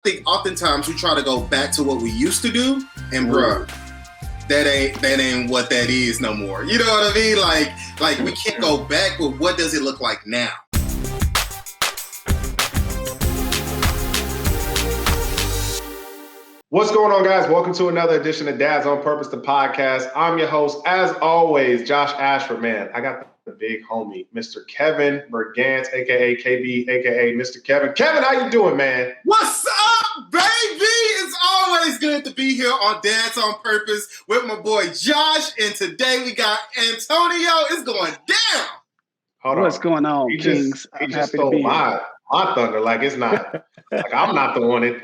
think oftentimes we try to go back to what we used to do, and bruh, that ain't what that is no more. You know what I mean? Like we can't go back, but what does it look like now? What's going on, guys? Welcome to another edition of Dads on Purpose, the podcast. I'm your host, as always, Josh Ashford, man. I got the big homie, Mr. Kevin Brigance, a.k.a. KB, a.k.a. Mr. Kevin. Kevin, how you doing, man? What's up, baby? It's always good to be here on Dads on Purpose with my boy Josh, and today we got Antonio. It's going down. Hold on. What's going on, Kings? He I'm just happy to be here. My thunder, like it's not, like I'm not the one that,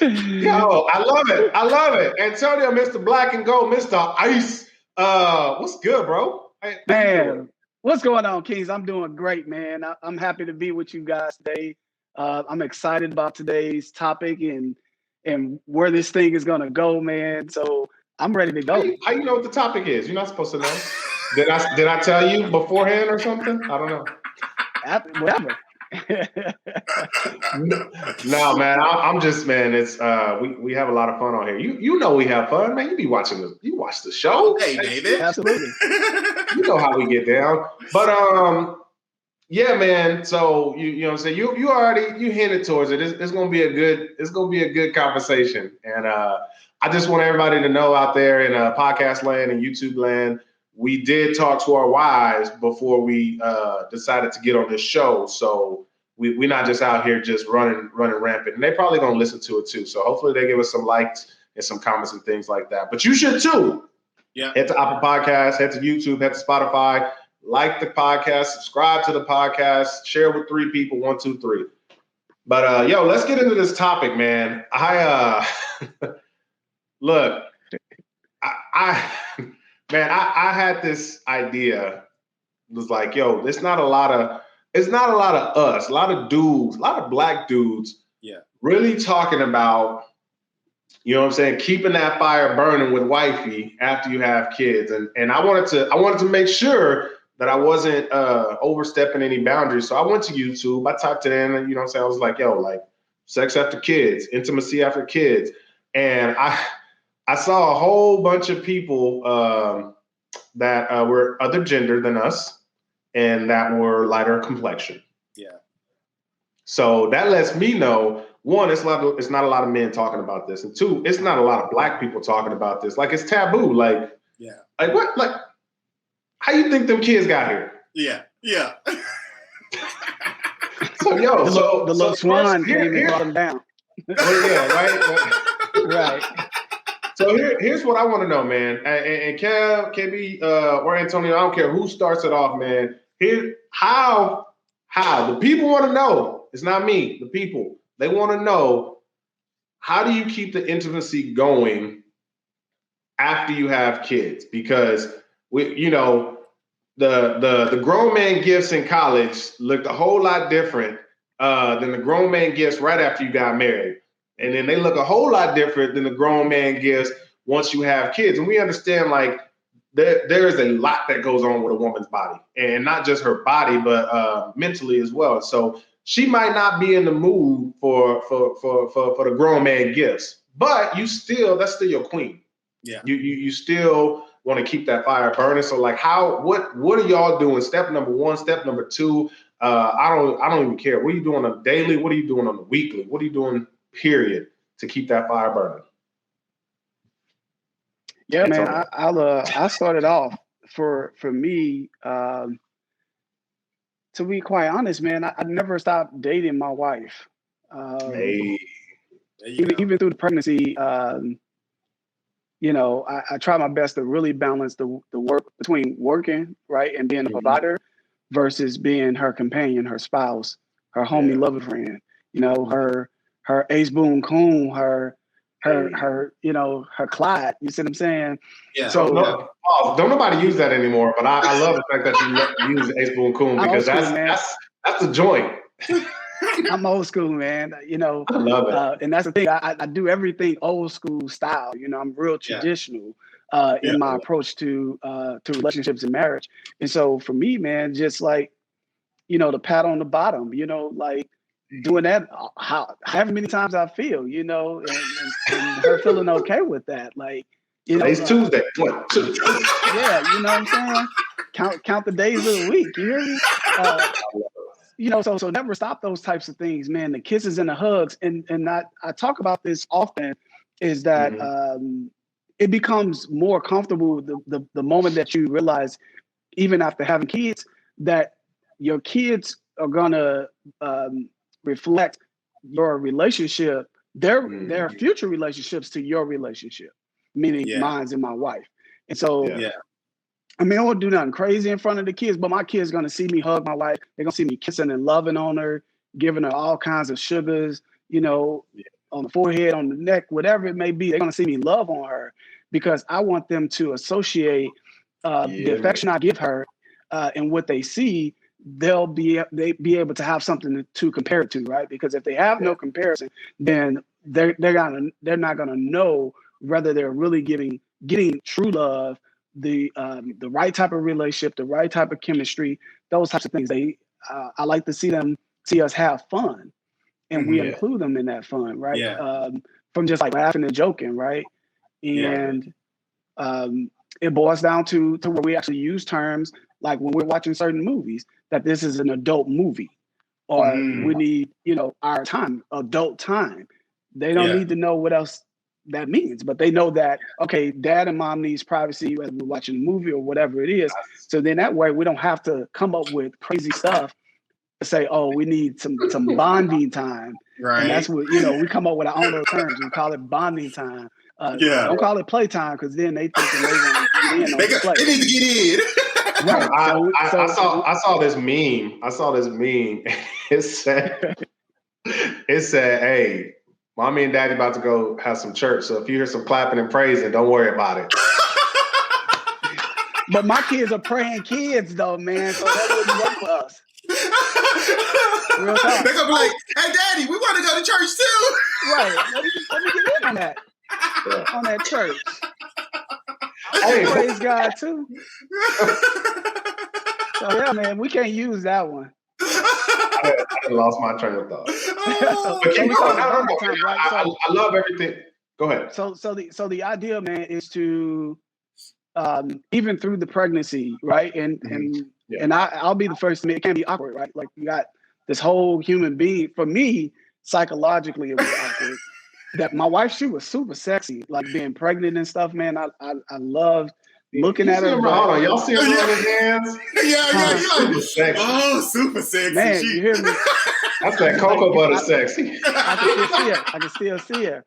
Yo, I love it. Antonio, Mr. Black and Gold, Mr. Ice. What's good, bro? Man, what's going on, Kings? I'm doing great, man. I'm happy to be with you guys today. I'm excited about today's topic and where this thing is gonna go, man. So I'm ready to go. How you know what the topic is? You're not supposed to know. Did I tell you beforehand or something? I don't know. Whatever. No, man. I'm just, man. It's we have a lot of fun on here. You know we have fun, man. You watch the show. Hey, David. Absolutely. You know how we get down. But yeah, man. So you know what I'm saying? You already hinted towards it. It's gonna be a good conversation. And I just want everybody to know out there in podcast land and YouTube land, we did talk to our wives before we decided to get on this show. So we're not just out here just running rampant. And they're probably going to listen to it too. So hopefully they give us some likes and some comments and things like that. But you should too. Yeah. Head to Apple Podcasts, head to YouTube, head to Spotify, like the podcast, subscribe to the podcast, share with 3 people, 1, 2, 3. But yo, let's get into this topic, man. Look, I had this idea. It was like, yo, it's not a lot of us, a lot of dudes, a lot of black dudes, really talking about, you know what I'm saying, keeping that fire burning with wifey after you have kids. And I wanted to make sure that I wasn't overstepping any boundaries. So I went to YouTube, I typed it in, and you know what I'm saying, I was like, yo, like sex after kids, intimacy after kids. And I saw a whole bunch of people that were other gender than us and that were lighter complexion. Yeah. So that lets me know, one, it's not a lot of men talking about this. And 2, it's not a lot of black people talking about this. Like, it's taboo. Like, like what? Like, how you think them kids got here? Yeah. So, yo. The little swan came and brought them down. Well, yeah, right? Right. So here's what I want to know, man. And Kev, KB, or Antonio, I don't care who starts it off, man. Here, how the people want to know. It's not me. The people, they want to know, how do you keep the intimacy going after you have kids? Because the grown man gifts in college looked a whole lot different than the grown man gifts right after you got married. And then they look a whole lot different than the grown man gifts once you have kids. And we understand, like, there is a lot that goes on with a woman's body, and not just her body, but mentally as well. So she might not be in the mood for the grown man gifts, but that's still your queen. Yeah. You still want to keep that fire burning. So like, what are y'all doing? Step number 1, step number 2. I don't even care. What are you doing on a daily? What are you doing on a weekly? What are you doing, period, to keep that fire burning? Yeah, man. I started off for me. To be quite honest, man, I never stopped dating my wife. Even through the pregnancy, you know, I try my best to really balance the work between working, right, and being a provider versus being her companion, her spouse, her homie, lover friend. You know, her ace boon coon, her you know, her Clyde. You see what I'm saying? Yeah. So don't nobody use that anymore. But I love the fact that you use ace boon coon, because that's the joint. I'm old school, man. You know, I love it. And that's the thing. I do everything old school style. You know, I'm real traditional in my approach to relationships and marriage. And so for me, man, just like, the pat on the bottom, like doing that however many times I feel, and her feeling okay with that. Like, today's Tuesday. Yeah, you know what I'm saying? Count the days of the week. You hear me? So never stop those types of things, man. The kisses and the hugs, and I talk about this often, is that it becomes more comfortable the moment that you realize, even after having kids, that your kids are gonna reflect your relationship, their future relationships to your relationship, meaning mine's and my wife. And so, I mean, I won't do nothing crazy in front of the kids, but my kids gonna see me hug my wife. They're gonna see me kissing and loving on her, giving her all kinds of sugars, on the forehead, on the neck, whatever it may be. They're gonna see me love on her because I want them to associate the affection I give her and what they see. They'll be able to have something to compare it to, right? Because if they have no comparison, then they're not gonna know whether they're really getting true love, the right type of relationship, the right type of chemistry, those types of things. I like to see us have fun, and we include them in that fun, right? From just like laughing and joking, right? And it boils down to where we actually use terms like when we're watching certain movies, that this is an adult movie, or we need, our time, adult time. They don't need to know what else that means, but they know that, okay, dad and mom needs privacy, whether we're watching a movie or whatever it is. So then that way we don't have to come up with crazy stuff to say, oh, we need some bonding time. Right. And that's what, we come up with our own little terms. We call it bonding time. Don't call it playtime, because then they think they want to get in on the play. They need to get in. Right. I saw this meme. It said, hey, mommy and daddy about to go have some church. So if you hear some clapping and praising, don't worry about it. But my kids are praying kids though, man. So that wouldn't work for us. Real talk. They're gonna be like, hey daddy, we want to go to church too. Right. Let me get in on that. On that church. Hey, praise God too. So yeah, man, we can't use that one. I lost my train of thought. I love everything. Go ahead. So the idea, man, is to even through the pregnancy, right? And I'll be the first to admit it can be awkward, right? Like you got this whole human being. For me, psychologically, it was awkward. That my wife, she was super sexy, like being pregnant and stuff, man. I loved looking at her. Hold on, y'all see her on his hands? Yeah. Super sexy. Oh, super sexy. Man, you hear me? That's that cocoa butter sexy. I can still see her.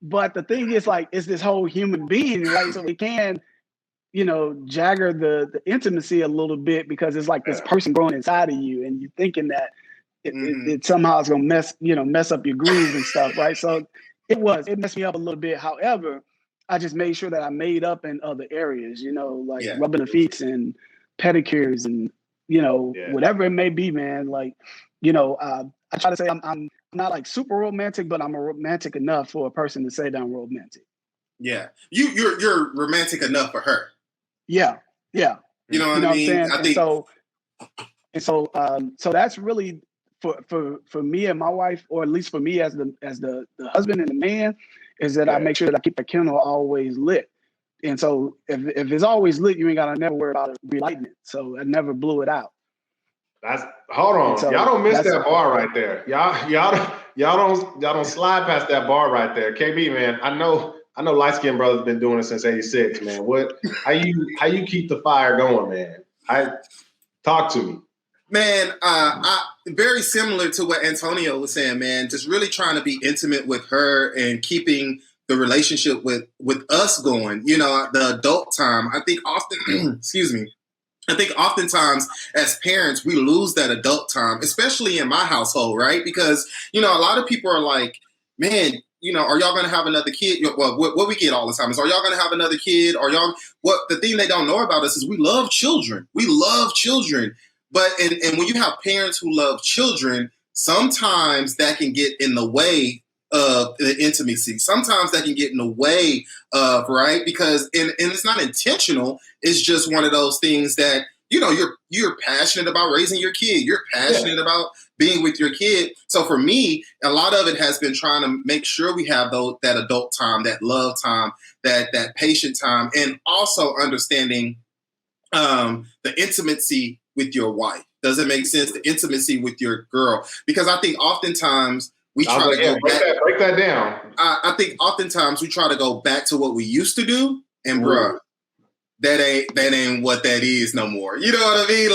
But the thing is, like, it's this whole human being, right? So we can, jagger the intimacy a little bit, because it's like this person growing inside of you, and you're thinking that it somehow is gonna mess up your groove and stuff, right? So it messed me up a little bit. However, I just made sure that I made up in other areas, rubbing the feet and pedicures and whatever it may be, man. Like, I try to say I'm not like super romantic, but I'm romantic enough for a person to say that I'm romantic. Yeah, you're romantic enough for her. Yeah. You know what I mean? I'm saying? So that's really for me and my wife, or at least for me as the husband and the man, is that I make sure that I keep the candle always lit. And so if it's always lit, you ain't gotta never worry about it relighting it. So I never blew it out. Hold on. So y'all don't miss that bar right there. Y'all don't slide past that bar right there. KB, man, I know light-skinned brothers been doing it since '86, man. How you keep the fire going, man? Talk to me. Man, I very similar to what Antonio was saying, man. Just really trying to be intimate with her and keeping the relationship with us going. The adult time. I think often, excuse me. I think oftentimes as parents, we lose that adult time, especially in my household, right? Because, a lot of people are like, man, are y'all going to have another kid? Well, what we get all the time is, are y'all going to have another kid? The thing they don't know about us is we love children. We love children. But, and when you have parents who love children, sometimes that can get in the way of the intimacy. Sometimes that can get in the way of, right? Because, and it's not intentional. It's just one of those things that, you're passionate about raising your kid. You're passionate about being with your kid. So for me, a lot of it has been trying to make sure we have that adult time, that love time, that patient time, and also understanding the intimacy with your wife. Does it make sense? The intimacy with your girl, because I think oftentimes we try to go back. Break that down. I think oftentimes we try to go back to what we used to do, and bruh, that ain't what that is no more. You know what I mean?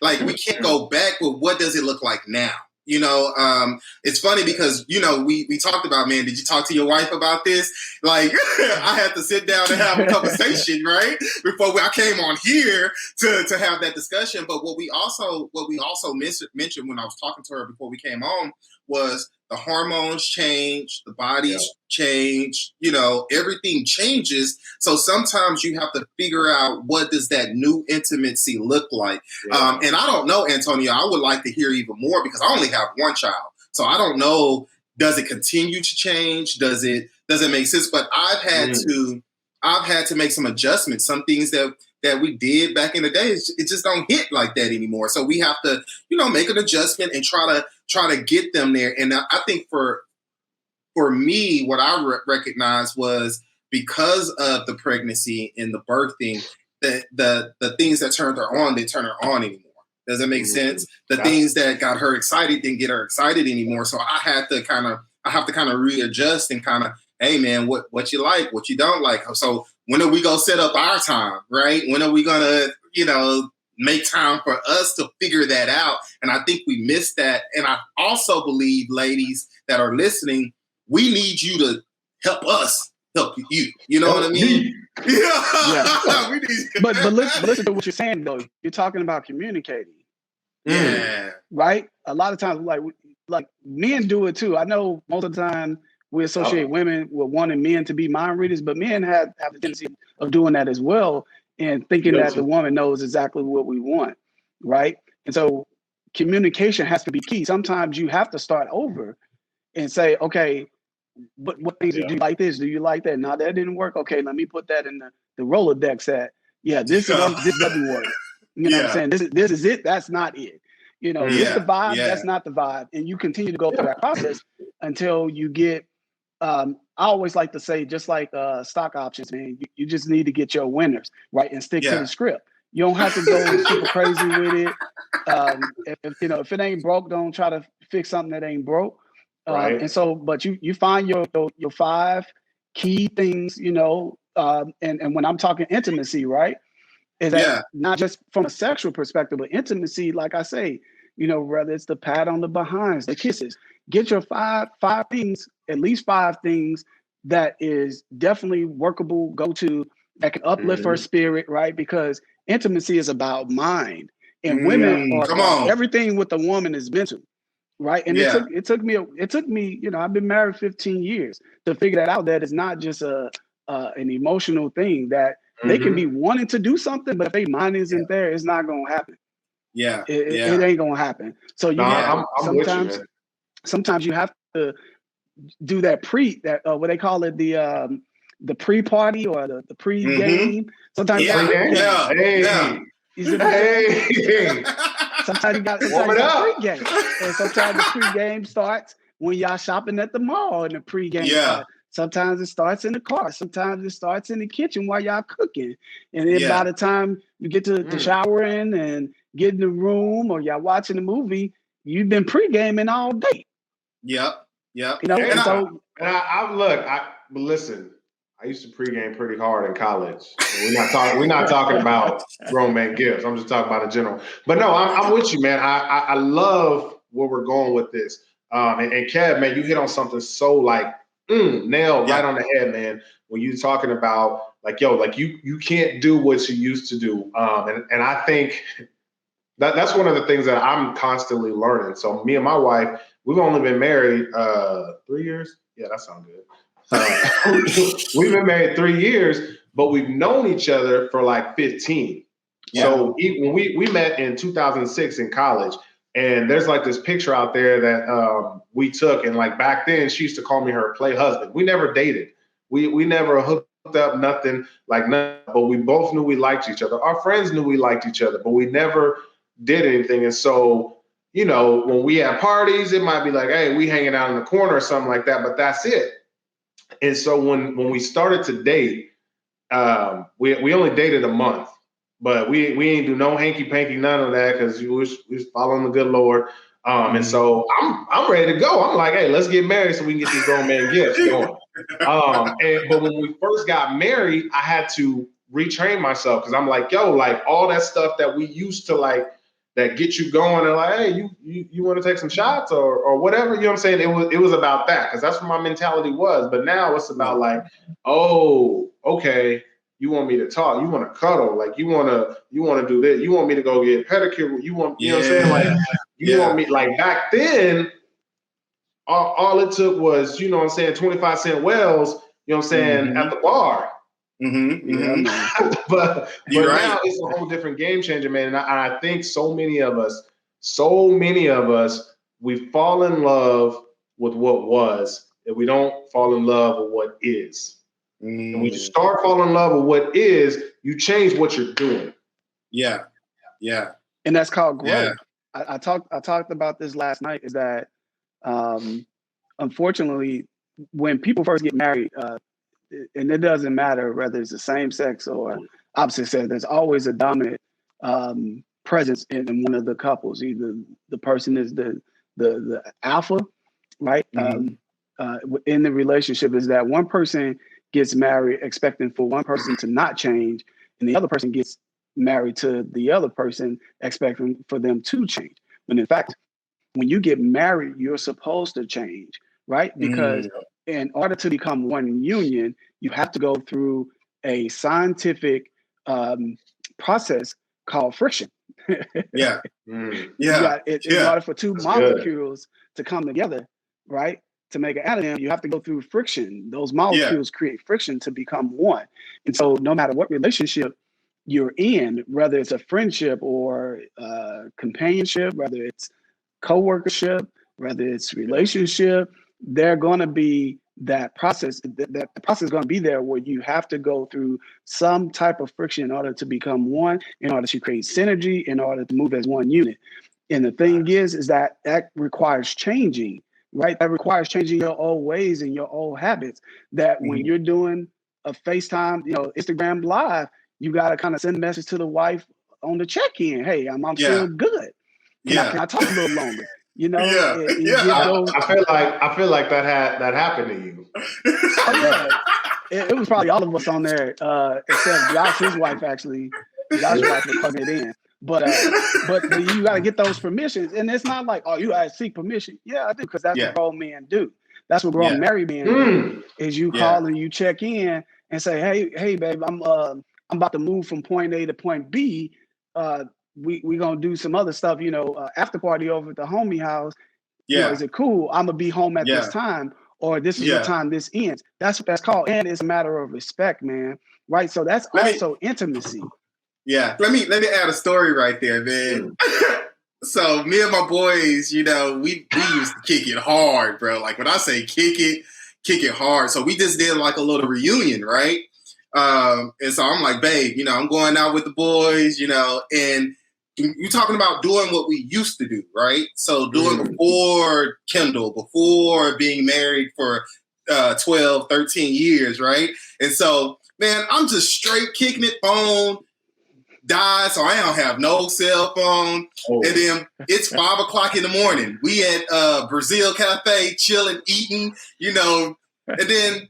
Like we can't go back, but what does it look like now? It's funny because, we talked about, man, did you talk to your wife about this? Like, I had to sit down and have a conversation, right? Before I came on here to have that discussion. But what we also mentioned when I was talking to her before we came on was the hormones change, the bodies change, everything changes. So sometimes you have to figure out, what does that new intimacy look like? Yeah. And I don't know, Antonio, I would like to hear even more, because I only have one child. So I don't know, does it continue to change? Does it make sense? But I've had to make some adjustments. Some things that we did back in the day, it just don't hit like that anymore. So we have to, make an adjustment and try to get them there. And I think for me, what I recognized was, because of the pregnancy and the birthing, that the things that turned her on, they turn her on anymore. Does it make sense? The things that got her excited didn't get her excited anymore. So I have to kind of readjust and kind of, hey man, what you like, what you don't like. So when are we gonna set up our time, right? When are we gonna, make time for us to figure that out? And I think we missed that. And I also believe, ladies that are listening, we need you to help us help you. You know what I mean? Yeah. We need but listen to what you're saying though. You're talking about communicating. Yeah. Right? A lot of times, like men do it too. I know most of the time we associate women with wanting men to be mind readers, but men have the tendency of doing that as well, and thinking that the woman knows exactly what we want, right? And so communication has to be key. Sometimes you have to start over and say, okay, but what things do you like this? Do you like that? No, that didn't work. Okay, let me put that in the Rolodex this doesn't work. You know what I'm saying? This is it, that's not it. This the vibe, that's not the vibe. And you continue to go through that process until you get, I always like to say, just like stock options, man, you just need to get your winners, right? And stick to the script. You don't have to go super crazy with it. If it ain't broke, don't try to fix something that ain't broke. Right. And so, but you find your 5 key things, and when I'm talking intimacy, right, is that not just from a sexual perspective, but intimacy, like I say, whether it's the pat on the behinds, the kisses, get your five things, at least 5 things that is definitely workable, go to, that can uplift her spirit, right? Because intimacy is about mind, and women are everything with a woman is mental. Right. And it took me, I've been married 15 years to figure that out, that it's not just an emotional thing, that they can be wanting to do something, but if their mind isn't there, it's not going to happen. It ain't going to happen. So sometimes you have to do that what they call it, the pre-party or the pre-game. Sometimes sometimes you got pre-game. And sometimes the pre-game starts when y'all shopping at the mall, and the pre-game starts. Sometimes it starts in the car. Sometimes it starts in the kitchen while y'all cooking. And then by the time you get to showering and get in the room, or y'all watching the movie, you've been pre-gaming all day. Yep. But listen, I used to pregame pretty hard in college. We're not talking about grown man gifts. I'm just talking about in general. But no, I'm with you, man. I love where we're going with this. And Kev, man, you hit on something so nailed right on the head, man. When you're talking about you can't do what you used to do. And I think that's one of the things that I'm constantly learning. So me and my wife, we've only been married 3 years. Yeah, that sounds good. We've been married 3 years, but we've known each other for 15. So when we met in 2006 in college, and there's this picture out there that we took, and back then she used to call me her play husband. We never dated. We never hooked up, nothing, but we both knew we liked each other. Our friends knew we liked each other, but we never did anything. And so, when we have parties, it might be like, hey, we hanging out in the corner or something like that, but that's it. And so when we started to date, we only dated a month, but we ain't do no hanky panky, none of that, because we was following the good Lord. And so I'm ready to go. I'm like, hey, let's get married so we can get these grown man gifts going. But when we first got married, I had to retrain myself, because I'm like, yo, like all that stuff that we used to like that get you going and like, hey, you want to take some shots or whatever, you know what I'm saying? It was about that, because that's what my mentality was. But now it's about like, oh, okay, you want me to talk, you want to cuddle, like you want to do this, you want me to go get pedicure, you know what I'm saying? Like you want me, like back then, all it took was, 25-cent wells, you know what I'm saying, at the bar. But now it's a whole different game changer, man. And I think so many of us, we fall in love with what was, and we don't fall in love with what is. And when you start falling in love with what is, you change what you're doing. Yeah. And that's called growth. Yeah. I talked about this last night, is that unfortunately, when people first get married, and it doesn't matter whether it's the same sex or opposite sex, there's always a dominant presence in one of the couples. Either the person is the alpha, right? In the relationship, is that one person gets married expecting for one person to not change, and the other person gets married to the other person expecting for them to change. When in fact, when you get married, you're supposed to change, right? Because in order to become one union, you have to go through a scientific process called friction. In order for two molecules to come together, right, to make an atom, you have to go through friction. Those molecules create friction to become one. And so no matter what relationship you're in, whether it's a friendship or companionship, whether it's co-workership, whether it's relationship, they're going to be that process. That the process is going to be there where you have to go through some type of friction in order to become one, in order to create synergy, in order to move as one unit. And the thing is that requires changing, right? That requires changing your old ways and your old habits. That when you're doing a FaceTime, Instagram live, you got to kind of send a message to the wife on the check-in. Hey, I'm still good. Can I talk a little longer? I feel like that happened to you. It was probably all of us on there, except Josh, his wife, actually. Josh's wife was plugging it in. But you got to get those permissions, and it's not like, oh, you got to seek permission. Yeah, I do, because that's what grown men do. That's what grown married men do. Is you call and you check in and say, hey, babe, I'm about to move from point A to point B. We gonna do some other stuff, after party over at the homie house. Is it cool? I'm gonna be home at this time, or this is the time this ends. That's what that's called, and it's a matter of respect, man. Right? So that's also intimacy. Yeah. Let me add a story right there, man. So me and my boys, we used to kick it hard, bro. Like when I say kick it hard. So we just did like a little reunion, right? And so I'm like, babe, I'm going out with the boys, and you're talking about doing what we used to do, right? So doing before Kendall, before being married for 12, 13 years, right? And so, man, I'm just straight kicking it, phone died, so I don't have no cell phone. And then it's 5 o'clock in the morning. We at Brazil Cafe, chilling, eating, and then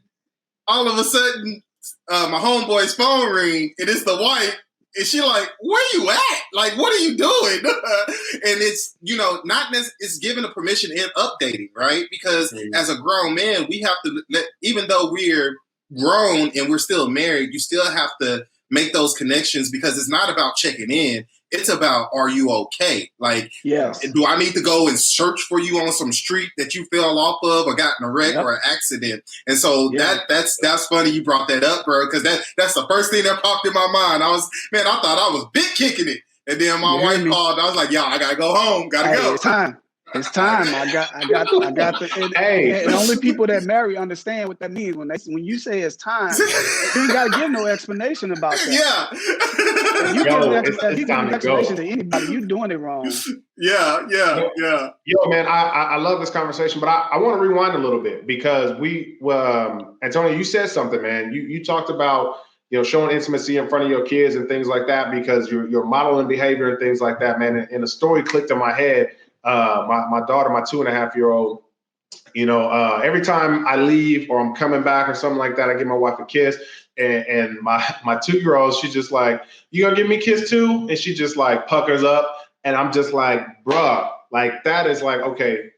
all of a sudden, my homeboy's phone ring, and it's the wife. And she like, where you at? Like, what are you doing? And it's, it's giving a permission and updating, right? Because as a grown man, we have to even though we're grown and we're still married, you still have to make those connections, because it's not about checking in. It's about, are you okay? Like, do I need to go and search for you on some street that you fell off of or got in a wreck or an accident? And so that's funny you brought that up, bro, because that's the first thing that popped in my mind. I thought I was big kicking it. And then my wife called. I was like, I got to go home. Got to go. It's time. It's time. I got the. And only people that marry understand what that means. When you say it's time, you ain't got to give no explanation about that. Yeah. If you give an explanation to anybody, you doing it wrong. Yeah. Yo, man, I love this conversation, but I want to rewind a little bit because Antonio, you said something, man. You talked about, showing intimacy in front of your kids and things like that because you're modeling behavior and things like that, man. And a story clicked in my head. My daughter, my 2.5-year-old, every time I leave or I'm coming back or something like that, I give my wife a kiss. And my 2-year-old, she's just like, "You gonna give me a kiss too?" And she just like puckers up. And I'm just like, bruh, like that is like, okay,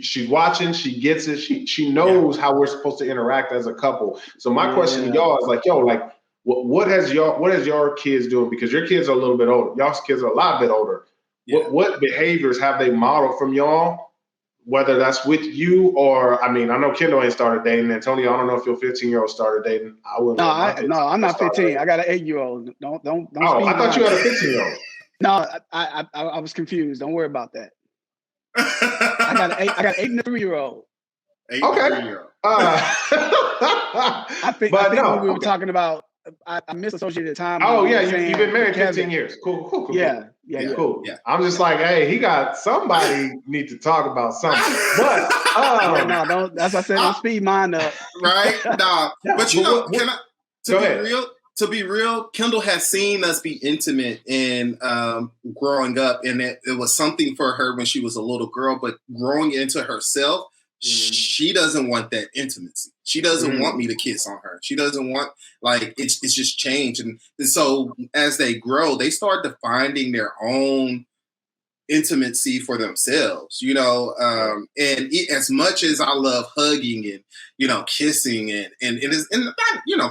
she's watching, she gets it, she knows how we're supposed to interact as a couple. So my question to y'all is like, yo, like what is your kids doing? Because your kids are a little bit older. Y'all's kids are a lot bit older. Yeah. What behaviors have they modeled from y'all? Whether that's with you or, I know Kendall ain't started dating. Antonio, I don't know if your 15-year-old started dating. I'm not 15. I got an 8-year-old. Don't. Oh, I thought you had a 15-year-old. No, I was confused. Don't worry about that. I got an 8 and a 3-year-old. Okay. I think when we were talking about, I misassociated time. Oh yeah, you've been married 15 years. Cool. Yeah. Cool. Yeah. I'm just like, hey, he got somebody need to talk about something. But don't. As I said, don't speed mine up. Right? Nah. But to be real, Kendall has seen us be intimate in growing up, and it was something for her when she was a little girl. But growing into herself, she doesn't want that intimacy. She doesn't want me to kiss on her. She doesn't want, like, it's just changed. And so as they grow, they start defining their own intimacy for themselves, and as much as I love hugging and, kissing and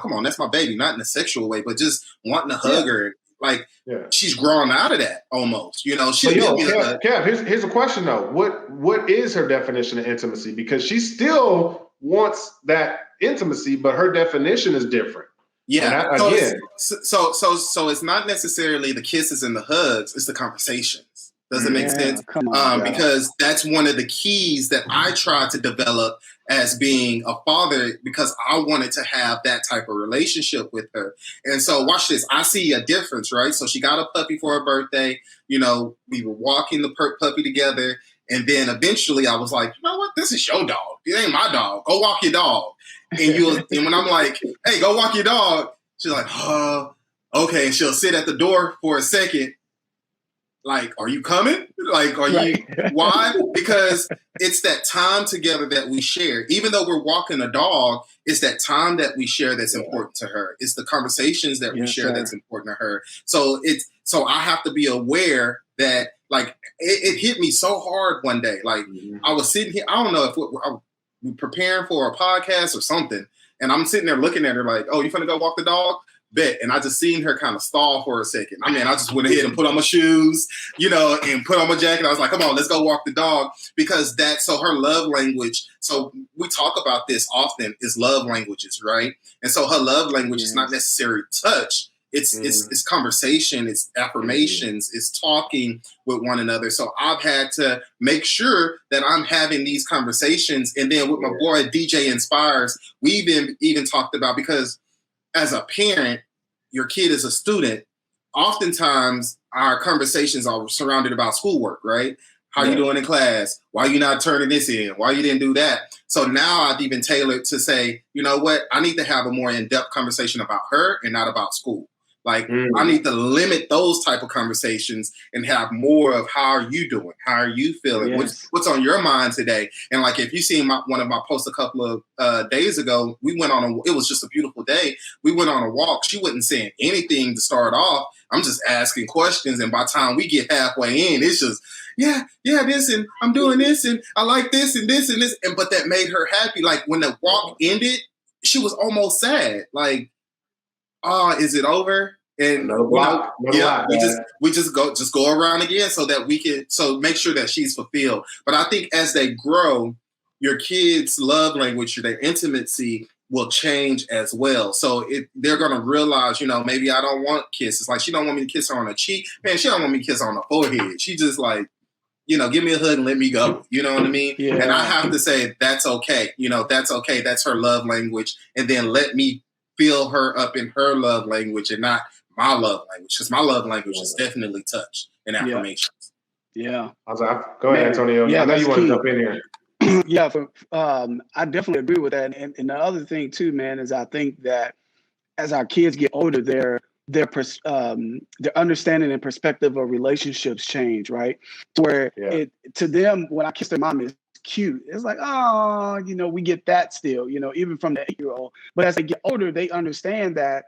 come on, that's my baby, not in a sexual way, but just wanting to hug her. Like, she's grown out of that almost, Kev, here's a question though. What is her definition of intimacy? Because she still wants that intimacy, but her definition is different. Yeah. So it's not necessarily the kisses and the hugs, it's the conversations. Does it make sense? Because that's one of the keys that I tried to develop as being a father, because I wanted to have that type of relationship with her. And so watch this. I see a difference, right? So she got a puppy for her birthday. We were walking the puppy together. And then eventually I was like, you know what? This is your dog. It ain't my dog. Go walk your dog. And when I'm like, hey, go walk your dog, she's like, okay. And she'll sit at the door for a second. Like, are you coming? Like, are you? Why? Because it's that time together that we share. Even though we're walking a dog, it's that time that we share that's important to her. It's the conversations that we share that's important to her. So I have to be aware that, like, it hit me so hard one day. Like, I was sitting here, I don't know if I was preparing for a podcast or something, and I'm sitting there looking at her like, oh, you finna go walk the dog? Bet. And I just seen her kind of stall for a second. I just went ahead and put on my shoes, and put on my jacket. I was like, come on, let's go walk the dog. Because so her love language, so we talk about this often, is love languages, right? And so her love language is not necessarily touch. It's conversation, it's affirmations, it's talking with one another. So I've had to make sure that I'm having these conversations. And then with my boy, DJ Inspires, we've even talked about, because as a parent, your kid is a student. Oftentimes, our conversations are surrounded about schoolwork, right? How you doing in class? Why you not turning this in? Why you didn't do that? So now I've even tailored to say, you know what? I need to have a more in-depth conversation about her and not about school. Like, I need to limit those type of conversations and have more of, how are you doing? How are you feeling? What's on your mind today? And like, if you seen one of my posts a couple of days ago, we went it was just a beautiful day. We went on a walk. She wasn't saying anything to start off. I'm just asking questions. And by the time we get halfway in, it's just, this, and I'm doing this, and I like this and this and this. But that made her happy. Like, when the walk ended, she was almost sad. Like, is it over? And we just go around again, so that we can make sure that she's fulfilled. But I think as they grow, your kids' love language, their intimacy will change as well. So they're gonna realize, maybe I don't want kisses. Like, she don't want me to kiss her on the cheek. Man, she don't want me to kiss her on the forehead. She just like, give me a hug and let me go. You know what I mean? Yeah. And I have to say, that's okay. That's okay. That's her love language. And then let me fill her up in her love language and not my love language. Because my love language is definitely touch and affirmations. Yeah. Go ahead, Antonio. Yeah, I know you want to jump in here. Yeah, I definitely agree with that. And the other thing too, man, is I think that as our kids get older, their understanding and perspective of relationships change, right? Where to them, when I kiss their mom, is cute. It's like, oh, we get that still, even from the 8-year-old. But as they get older, they understand that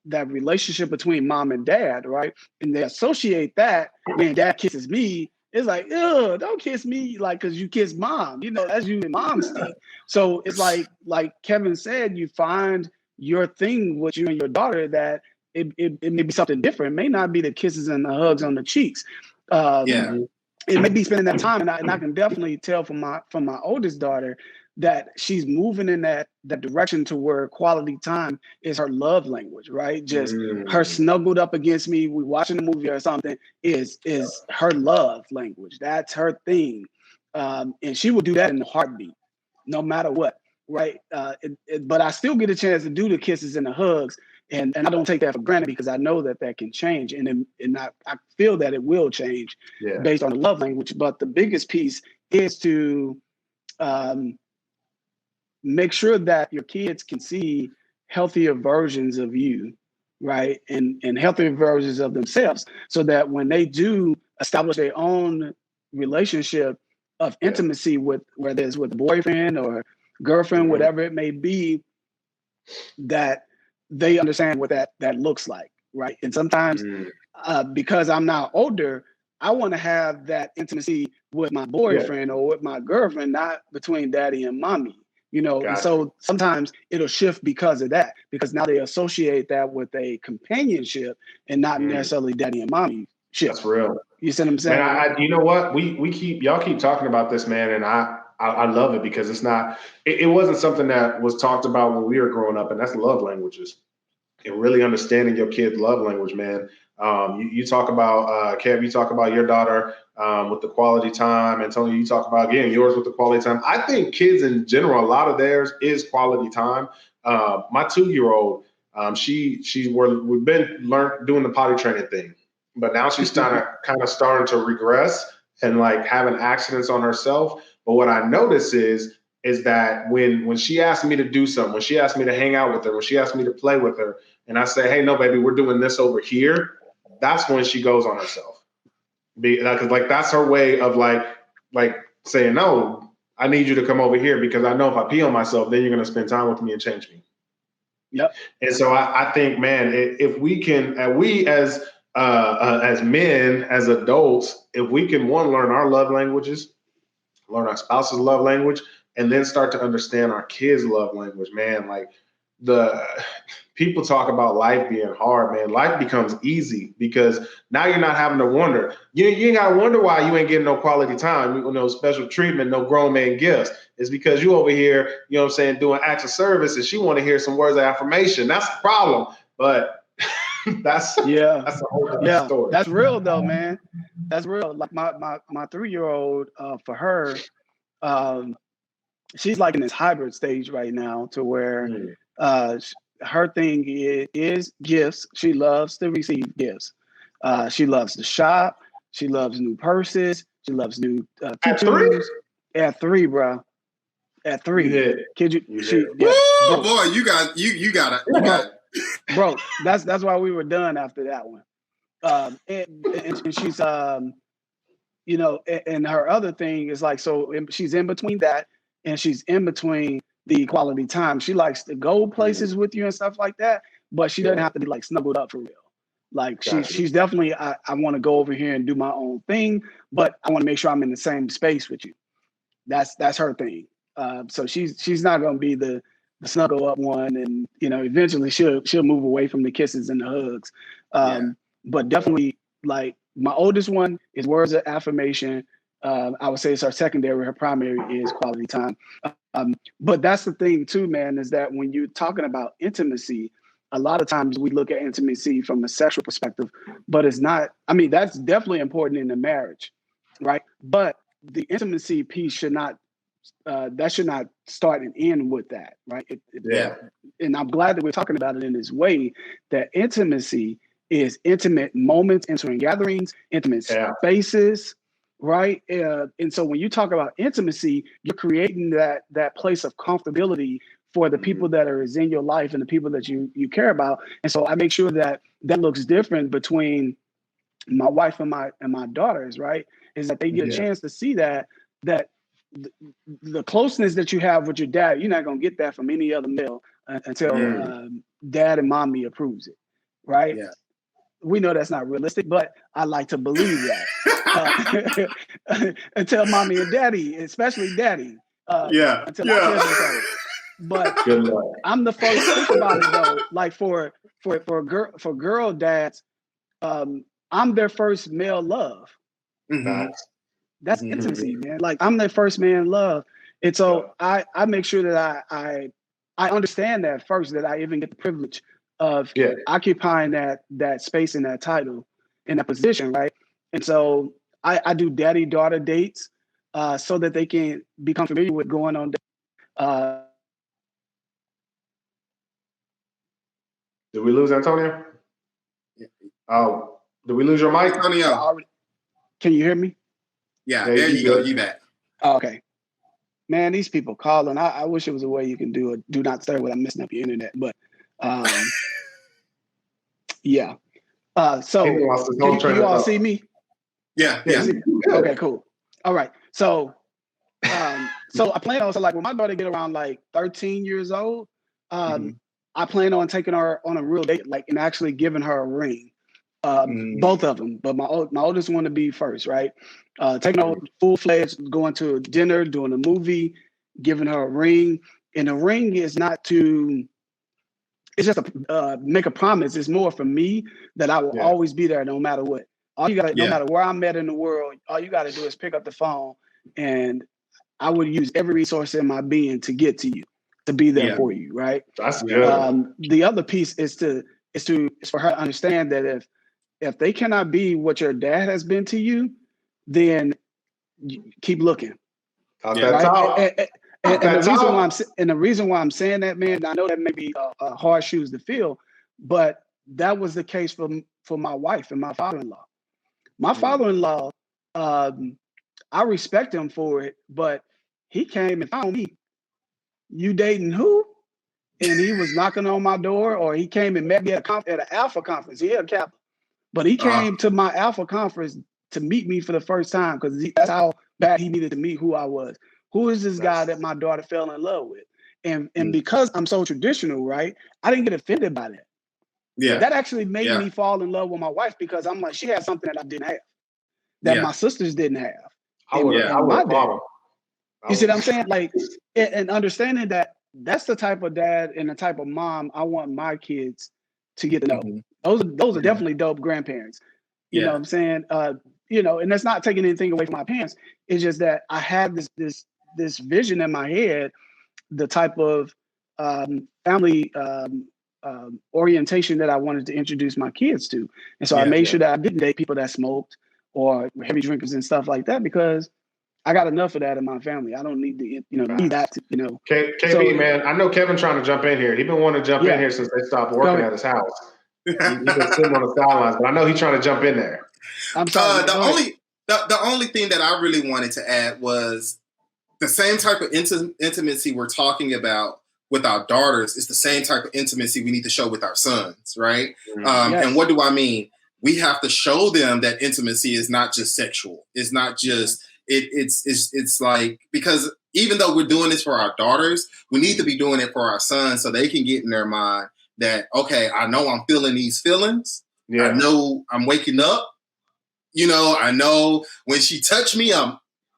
relationship between mom and dad, right? And they associate that when dad kisses me. It's like, ugh, don't kiss me, like, because you kiss mom. That's you and mom's thing. So it's like Kevin said, you find your thing with you and your daughter that it may be something different. It may not be the kisses and the hugs on the cheeks. It may be spending that time, and I can definitely tell from my oldest daughter that she's moving in that direction to where quality time is her love language, right? Just her snuggled up against me, we watching a movie or something is her love language. That's her thing. And she will do that in a heartbeat, no matter what, right? But I still get a chance to do the kisses and the hugs, and I don't take that for granted because I know that can change, and I feel that it will change based on the love language. But the biggest piece is to make sure that your kids can see healthier versions of you, right? And healthier versions of themselves, so that when they do establish their own relationship of intimacy with, whether it's with a boyfriend or girlfriend, whatever it may be, that they understand what that looks like, right? And sometimes because I'm now older, I want to have that intimacy with my boyfriend or with my girlfriend, not between daddy and mommy. And so sometimes it'll shift because of that, because now they associate that with a companionship and not necessarily daddy and mommy ship. That's real. You see what I'm saying? Man, you know what? Y'all keep talking about this, man, and I love it because it's not. It wasn't something that was talked about when we were growing up, and that's love languages, and really understanding your kid's love language, man. You talk about Kev. You talk about your daughter with the quality time, and Tony, you talk about again yours with the quality time. I think kids in general, a lot of theirs is quality time. My 2-year-old, we've been doing the potty training thing, but now she's kind of starting to regress and like having accidents on herself. But what I notice is that when she asks me to do something, when she asks me to hang out with her, when she asks me to play with her, and I say, hey, no, baby, we're doing this over here, that's when she goes on herself. Because like that's her way of like saying, no, I need you to come over here because I know if I pee on myself, then you're going to spend time with me and change me. Yep. And so I think, man, if we can, as men, as adults, if we can, one, learn our love languages, learn our spouse's love language, and then start to understand our kids' love language, man, like the people talk about life being hard, man. Life becomes easy because now you're not having to wonder. You ain't got to wonder why you ain't getting no quality time, no special treatment, no grown man gifts. It's because you over here, doing acts of service, and she want to hear some words of affirmation. That's the problem. But that's a whole different story. That's real though, man. That's real. Like my 3-year-old, for her, she's like in this hybrid stage right now to where her thing is gifts. She loves to receive gifts. She loves to shop. She loves new purses. She loves new tutus. At 3, bro. At 3. Kid you? Boy, you got it. Bro, that's why we were done after that one. And she's and her other thing is like, so she's in between that, and she's in between the quality time. She likes to go places with you and stuff like that, but she doesn't have to be like snuggled up for real. Like she's definitely, I want to go over here and do my own thing, but I want to make sure I'm in the same space with you. That's her thing. So she's not going to be the snuggle up one, and eventually she'll move away from the kisses and the hugs. But definitely, like, my oldest one is words of affirmation. I would say it's her secondary. Her primary is quality time. But that's the thing too, man, is that when you're talking about intimacy, a lot of times we look at intimacy from a sexual perspective, but it's not. I mean, that's definitely important in a marriage, right? but the intimacy piece should not start and end with that, right? And I'm glad that we're talking about it in this way, that intimacy is intimate moments, intimate gatherings, intimate spaces, right? And so when you talk about intimacy, you're creating that place of comfortability for the people that are in your life and the people that you care about. And so I make sure that looks different between my wife and my daughters, right? Is that they get a chance to see that the closeness that you have with your dad, you're not going to get that from any other male until dad and mommy approves it, right? Yeah. We know that's not realistic, but I like to believe that until mommy and daddy, especially daddy, until I tell them so. But I'm the first to think about it though. Like for girl dads, I'm their first male love. Mm-hmm. That's intimacy, man. Like I'm their first man love. And so I make sure that I understand that first, that I even get the privilege of occupying that space and that title in that position, right? And so I do daddy-daughter dates so that they can become familiar with going on Did we lose Antonio? Oh, did we lose your mic? Antonio. Can you hear me? Yeah, there you go. You back. Oh, okay. Man, these people calling. I wish it was a way you can do not disturb without messing up your internet. But yeah. So can you all see me? Yeah. Okay, cool. All right. So so I plan on, so like when my daughter get around like 13 years old, I plan on taking her on a real date, like, and actually giving her a ring. Both of them, but my oldest one to be first, right? Taking her full-fledged, going to a dinner, doing a movie, giving her a ring. And the ring is not to, it's just to make a promise. It's more for me that I will always be there no matter what. All you got to, no matter where I'm at in the world, all you got to do is pick up the phone, and I would use every resource in my being to get to you, to be there for you, right? That's good. The other piece is for her to understand that if they cannot be what your dad has been to you, then you keep looking. Right? And the reason why I'm saying that, man, I know that may be hard shoes to fill, but that was the case for my wife and my father-in-law. My father-in-law, I respect him for it, but he came and found me. You dating who? And he was knocking on my door, or he came and met me at an Alpha conference. He had a Kappa. But he came to my Alpha conference to meet me for the first time, because that's how bad he needed to meet who I was. Who is this guy that my daughter fell in love with? And because I'm so traditional, right, I didn't get offended by that. Yeah. That actually made me fall in love with my wife, because I'm like, she had something that I didn't have, that my sisters didn't have. I would have. You see what I'm saying? Like, and understanding that that's the type of dad and the type of mom I want my kids to get to know. Those are definitely dope grandparents. You know what I'm saying? And that's not taking anything away from my parents. It's just that I had this vision in my head, the type of family orientation that I wanted to introduce my kids to. And so I made sure that I didn't date people that smoked or heavy drinkers and stuff like that, because I got enough of that in my family. I don't need to, need that. KB, man, I know Kevin trying to jump in here. He's been wanting to jump in here since they stopped working at his house. He's been sitting on the sidelines, but I know he's trying to jump in there. I'm sorry. The only thing that I really wanted to add was the same type of intimacy we're talking about with our daughters is the same type of intimacy we need to show with our sons, right? And what do I mean? We have to show them that intimacy is not just sexual. It's not just it's like, because even though we're doing this for our daughters, we need to be doing it for our sons, so they can get in their mind that, okay, I know I'm feeling these feelings. I know I'm waking up. I know when she touched me,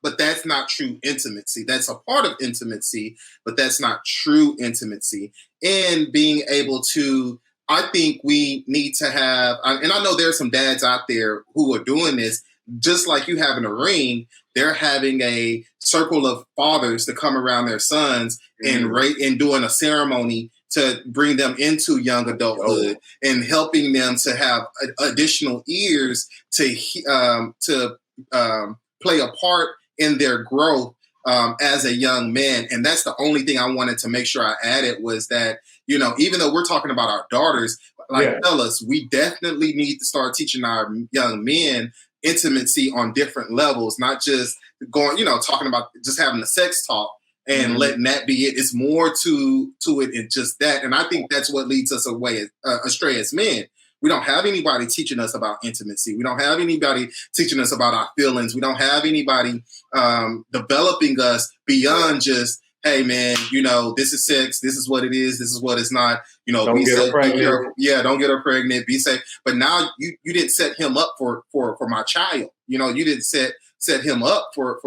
but that's not true intimacy. That's a part of intimacy, but that's not true intimacy. And being able to, I think we need to have, and I know there's some dads out there who are doing this, just like you having a ring, they're having a circle of fathers to come around their sons and doing a ceremony to bring them into young adulthood and helping them to have additional ears to play a part in their growth as a young man. And that's the only thing I wanted to make sure I added was that, even though we're talking about our daughters, fellas, we definitely need to start teaching our young men intimacy on different levels, not just going, talking about just having a sex talk and letting that be it. It's more to it than just that. And I think that's what leads us astray as men. We don't have anybody teaching us about intimacy. We don't have anybody teaching us about our feelings. We don't have anybody developing us beyond just, hey, man, this is sex. This is what it is. This is what it's not. Don't be get safe. her pregnant. Don't get her pregnant. Be safe. But now you didn't set him up for my child. You didn't set him up for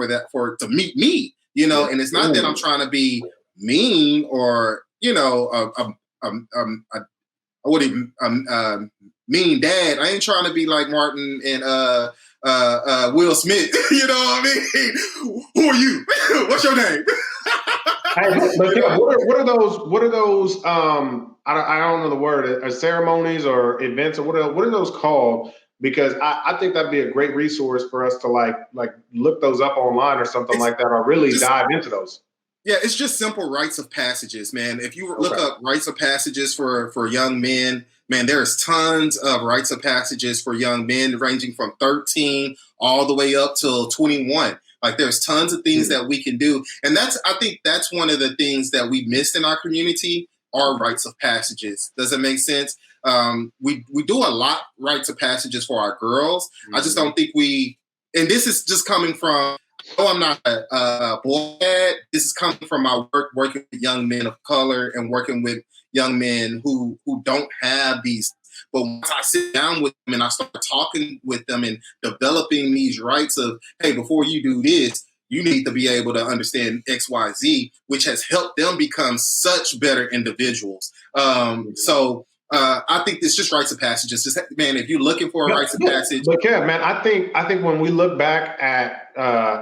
to meet me. And it's not that I'm trying to be mean or I wouldn't even mean dad. I ain't trying to be like Martin and Will Smith. You know what I mean? Who are you? What's your name? But yeah, what are those? I don't know the word. Ceremonies or events or what are those called? Because I think that'd be a great resource for us to like look those up online or something like that, or really dive into those. Yeah, it's just simple rites of passages, man. If you look up rites of passages for young men, man, there's tons of rites of passages for young men ranging from 13 all the way up till 21. Like there's tons of things that we can do. And I think that's one of the things that we missed in our community are rites of passages. Does it make sense? We do a lot rites of passages for our girls. I just don't think and this is just coming from, I'm not a boy dad. This is coming from my work working with young men of color and working with young men who don't have these. But once I sit down with them and I start talking with them and developing these rights of, hey, before you do this, you need to be able to understand X, Y, Z, which has helped them become such better individuals. So I think it's just rites of passages. Just, man, if you're looking for a rites of passage. But yeah, man, I think when we look back at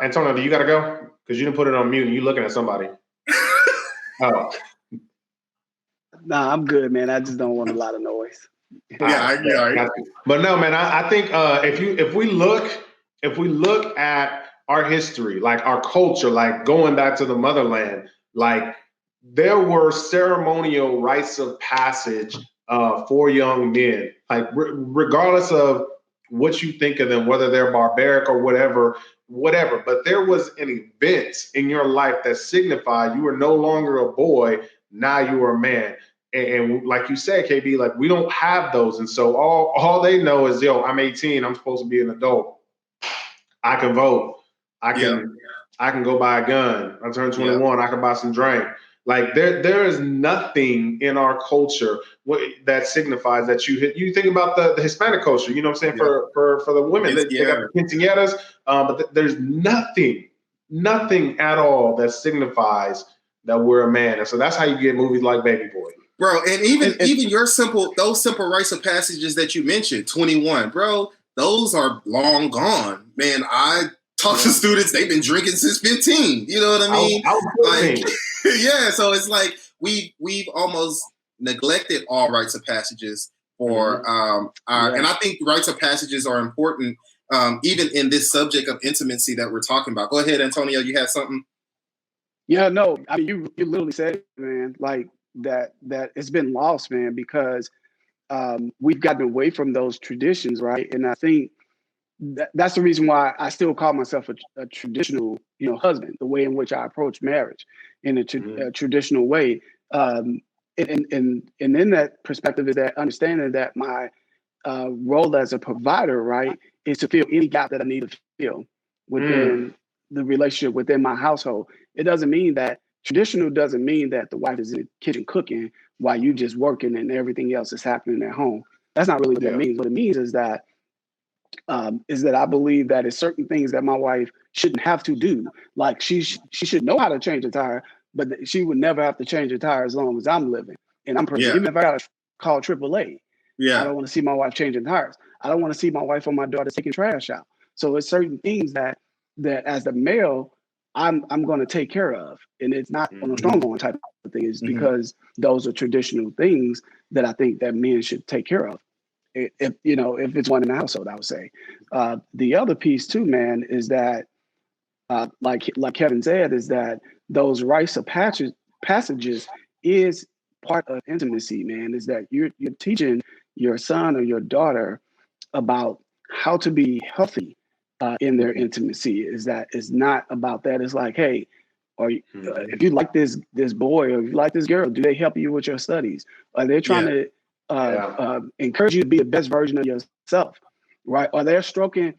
Antonio, you got to go because you didn't put it on mute and you're looking at somebody. Oh. Nah, I'm good, man. I just don't want a lot of noise. Yeah. But no, man, I think if we look at our history, like our culture, like going back to the motherland, like there were ceremonial rites of passage for young men, like regardless of what you think of them, whether they're barbaric or whatever. But there was an event in your life that signified you were no longer a boy, now you are a man. And like you said, KB, like we don't have those. And so all they know is, I'm 18, I'm supposed to be an adult. I can vote. I can go buy a gun. I turn 21, I can buy some drink. Like there is nothing in our culture that signifies that you think about the Hispanic culture, you know what I'm saying? For the women, they got the quinceañeras, but there's nothing at all that signifies that we're a man. And so that's how you get movies like Baby Boy. Bro, and even those simple rites of passages that you mentioned, 21, bro, those are long gone. Man, I talk to students, they've been drinking since 15. You know what I mean? Like, yeah, so it's like we've almost neglected all rites of passages for and I think rites of passages are important even in this subject of intimacy that we're talking about. Go ahead, Antonio, you had something? Yeah, no, I mean you literally said it, man, like that it's been lost, man, because we've gotten away from those traditions, right? And I think that's the reason why I still call myself a traditional, husband. The way in which I approach marriage in a traditional way, and in that perspective is that understanding that my role as a provider, right, is to fill any gap that I need to fill within the relationship within my household. It doesn't mean that traditional doesn't mean that the wife is in the kitchen cooking while you just working and everything else is happening at home. That's not really what it means. What it means is that I believe that it's certain things that my wife shouldn't have to do. Like she should know how to change a tire, but she would never have to change a tire as long as I'm living. And I'm even if I gotta call AAA, I don't want to see my wife changing tires. I don't want to see my wife or my daughter taking trash out. So it's certain things that as the male, I'm going to take care of, and it's not on a strong type of thing. It's because those are traditional things that I think that men should take care of. If it's one in the household, I would say. The other piece too, man, is that like Kevin said, is that those rites of passages is part of intimacy, man. Is that you're teaching your son or your daughter about how to be healthy in their intimacy. Is that it's not about that. It's like, hey, or if you like this boy or if you like this girl, do they help you with your studies? Are they trying to encourage you to be the best version of yourself? Right? Are they stroking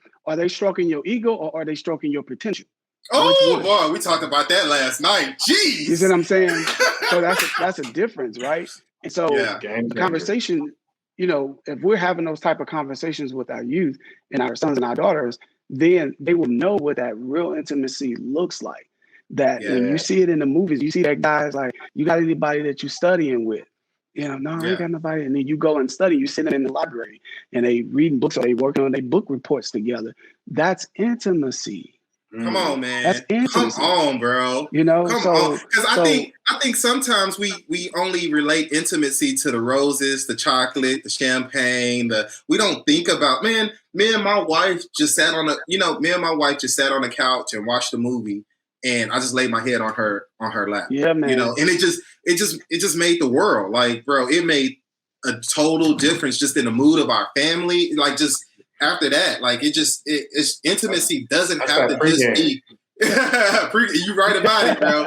your ego, or are they stroking your potential? Oh boy, we talked about that last night. Jeez. You see what I'm saying? So that's a difference, right? And so the conversation, if we're having those type of conversations with our youth and our sons and our daughters, then they will know what that real intimacy looks like. That when you see it in the movies, you see that guys like, you got anybody that you studying with? No, I ain't got nobody. And then you go and study, you sit in the library and they reading books or they working on their book reports together. That's intimacy. Come on, man. That's intimacy. Come on, bro. Come on. Because I think sometimes we only relate intimacy to the roses, the chocolate, the champagne. We don't think about, man. Me and my wife just sat on the couch and watched a movie, and I just laid my head on her lap. Yeah, man. And it just made the world. Like, bro, it made a total difference just in the mood of our family. Like, just after that, like it's intimacy doesn't have to just be. You right about it, bro.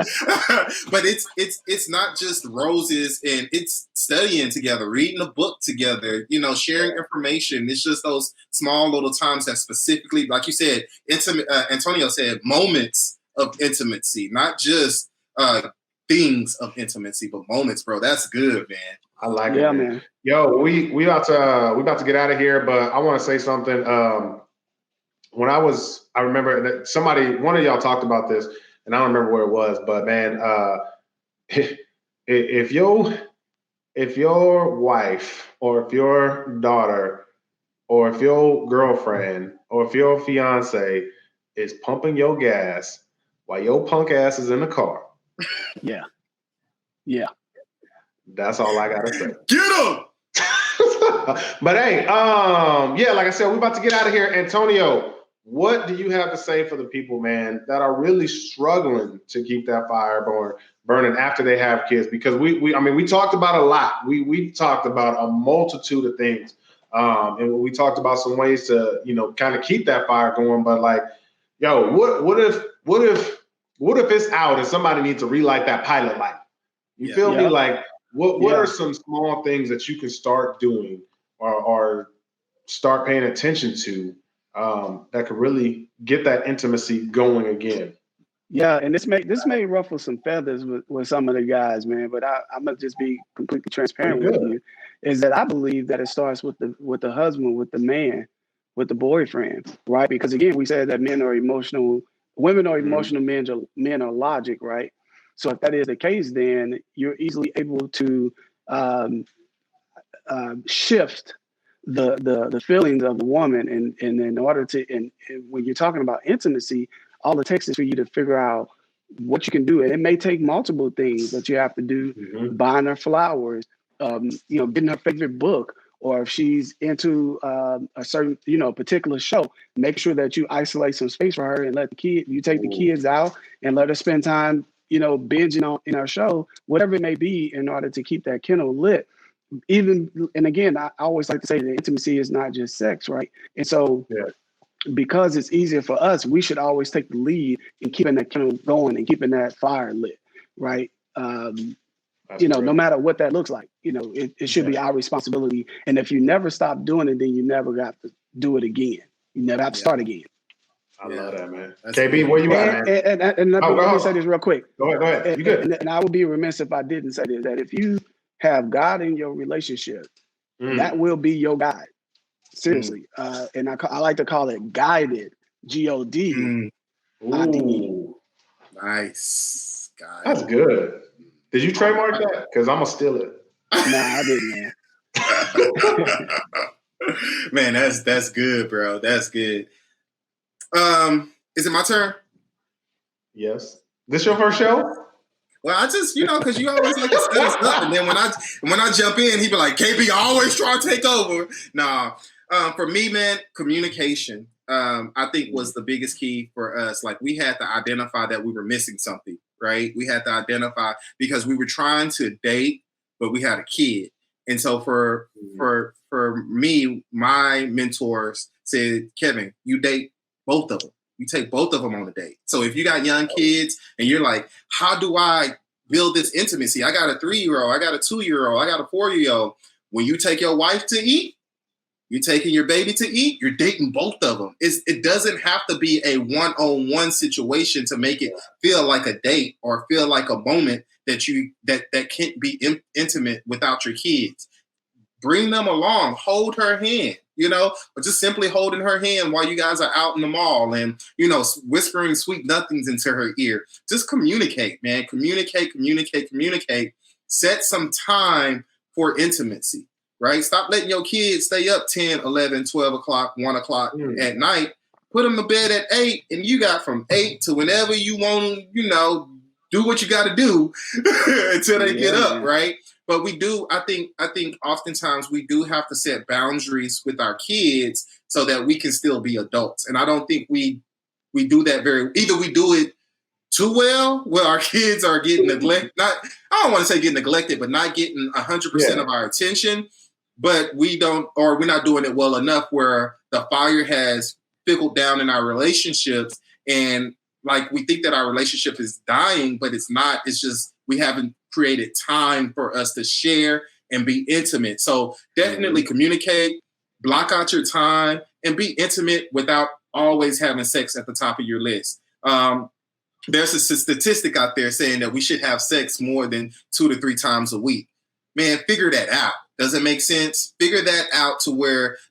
But it's not just roses, and it's studying together, reading a book together, sharing information. It's just those small little times that specifically, like you said, Antonio said, moments of intimacy, not just things of intimacy, but moments, bro. That's good, man. I like it, man. Yo, we about to get out of here, but I want to say something. When I remember that one of y'all talked about this, and I don't remember where it was, but man, if your wife or if your daughter or if your girlfriend or if your fiance is pumping your gas while your punk ass is in the car, that's all I gotta say. Get him. But hey, like I said, we're about to get out of here. Antonio, what do you have to say for the people, man, that are really struggling to keep that fire burning after they have kids? Because we talked about a lot. We talked about a multitude of things, and we talked about some ways to kind of keep that fire going. But like, yo, what if it's out and somebody needs to relight that pilot light? You feel me? Like, what are some small things that you can start doing or start paying attention to that could really get that intimacy going again? Yeah, and this may ruffle some feathers with some of the guys, man. But I'm gonna just be completely transparent with you. Is that I believe that it starts with the husband, with the man, with the boyfriend, right? Because again, we said that men are emotional, women are emotional, men are logic, right? So if that is the case, then you're easily able to shift the feelings of the woman, and in order to, and when you're talking about intimacy, all it takes is for you to figure out what you can do. And it may take multiple things that you have to do, buying her flowers, getting her favorite book, or if she's into a certain, particular show, make sure that you isolate some space for her and you take the kids out and let her spend time, binging in our show, whatever it may be, in order to keep that kennel lit. And again, I always like to say that intimacy is not just sex, right? And so because it's easier for us, we should always take the lead in keeping that kennel going and keeping that fire lit, right? No matter what that looks like, it should be our responsibility. And if you never stop doing it, then you never got to do it again. You never have to start again. I love that, man. KB, where you at, man? And let me say this real quick. Go ahead. You good? And I would be remiss if I didn't say this, that if you have God in your relationship, that will be your guide. Seriously. And I like to call it guided, G-O-D. Nice. Guided. That's good. Did you trademark that? Because I'm going to steal it. Nah, I didn't, man. Man, that's good, bro. That's good. Is it my turn? Yes. This your first show? Well, I just, because you always like to say stuff, and then when I jump in, he be like, KB, always try to take over. Nah, for me, man, communication. I think was the biggest key for us. Like we had to identify that we were missing something, right? We had to identify because we were trying to date, but we had a kid. And so for me, my mentors said, Kevin, you date both of them. You take both of them on a date. So if you got young kids and you're like, how do I build this intimacy? I got a 3-year-old, I got a 2-year-old, I got a 4-year-old. When you take your wife to eat, you're taking your baby to eat, you're dating both of them. It doesn't have to be a one-on-one situation to make it feel like a date or feel like a moment that can't be intimate without your kids. Bring them along, hold her hand, or just simply holding her hand while you guys are out in the mall and, whispering sweet nothings into her ear. Just communicate, man. Communicate. Set some time for intimacy, right? Stop letting your kids stay up 10, 11, 12 o'clock, 1 o'clock at night. Put them to bed at 8, and you got from 8 to whenever you want, do what you got to do until they get up, right? But we do, I think oftentimes we do have to set boundaries with our kids so that we can still be adults. And I don't think we do that either we do it too well, where our kids are getting neglected. I don't want to say getting neglected, but not getting 100% of our attention. But we're not doing it well enough where the fire has fickled down in our relationships. And like we think that our relationship is dying, but it's not. It's just we haven't created time for us to share and be intimate. So definitely communicate, block out your time, and be intimate without always having sex at the top of your list. There's a statistic out there saying that we should have sex more than 2 to 3 times a week. Man, figure that out. Does it make sense? Figure that out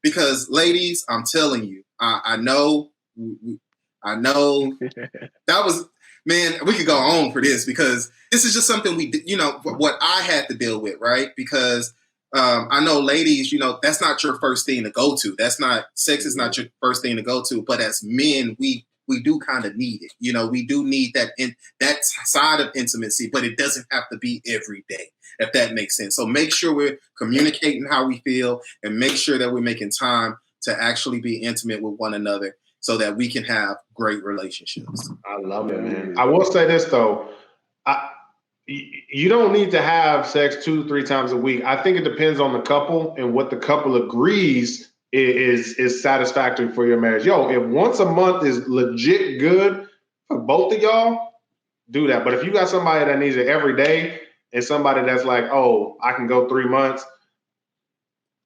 because ladies, I'm telling you, I know that was, man, we could go on for this because this is just something what I had to deal with, right? Because I know ladies, that's not your first thing to go to. Sex is not your first thing to go to. But as men, we do kind of need it. We do need that side of intimacy, but it doesn't have to be every day, if that makes sense. So make sure we're communicating how we feel and make sure that we're making time to actually be intimate with one another so that we can have great relationships. I love it, man. I will say this, though. You don't need to have sex 2 to 3 times a week. I think it depends on the couple and what the couple agrees is satisfactory for your marriage. If once a month is legit good for both of y'all, do that. But if you got somebody that needs it every day and somebody that's like, oh, I can go 3 months,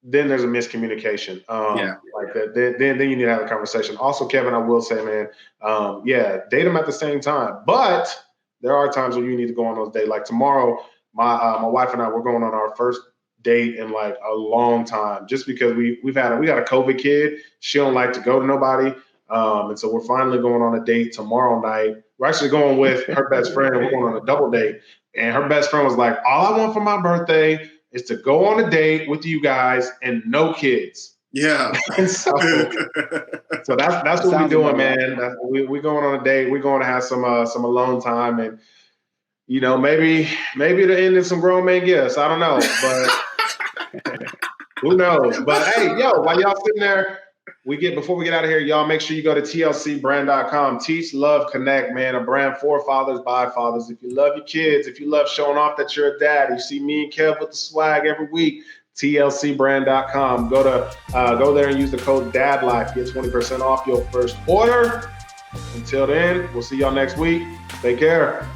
then there's a miscommunication. Like that. Then you need to have a conversation. Also, Kevin, I will say, man, date them at the same time. But there are times when you need to go on those dates. Like tomorrow, my wife and I, we're going on our first date in like a long time, just because we got a COVID kid. She don't like to go to nobody. And so we're finally going on a date tomorrow night. We're actually going with her best friend, and we're going on a double date. And her best friend was like, all I want for my birthday is to go on a date with you guys and no kids. Yeah. And so that's what we're doing, man. We're going on a date. We're going to have some alone time, and maybe it'll end in some grown man gifts. I don't know, but who knows? But hey, while y'all sitting there, before we get out of here, y'all make sure you go to tlcbrand.com. Teach, love, connect, man. A brand for fathers by fathers. If you love your kids, if you love showing off that you're a dad, you see me and Kev with the swag every week. tlcbrand.com. Go there and use the code DADLIFE. Get 20% off your first order. Until then, we'll see y'all next week. Take care.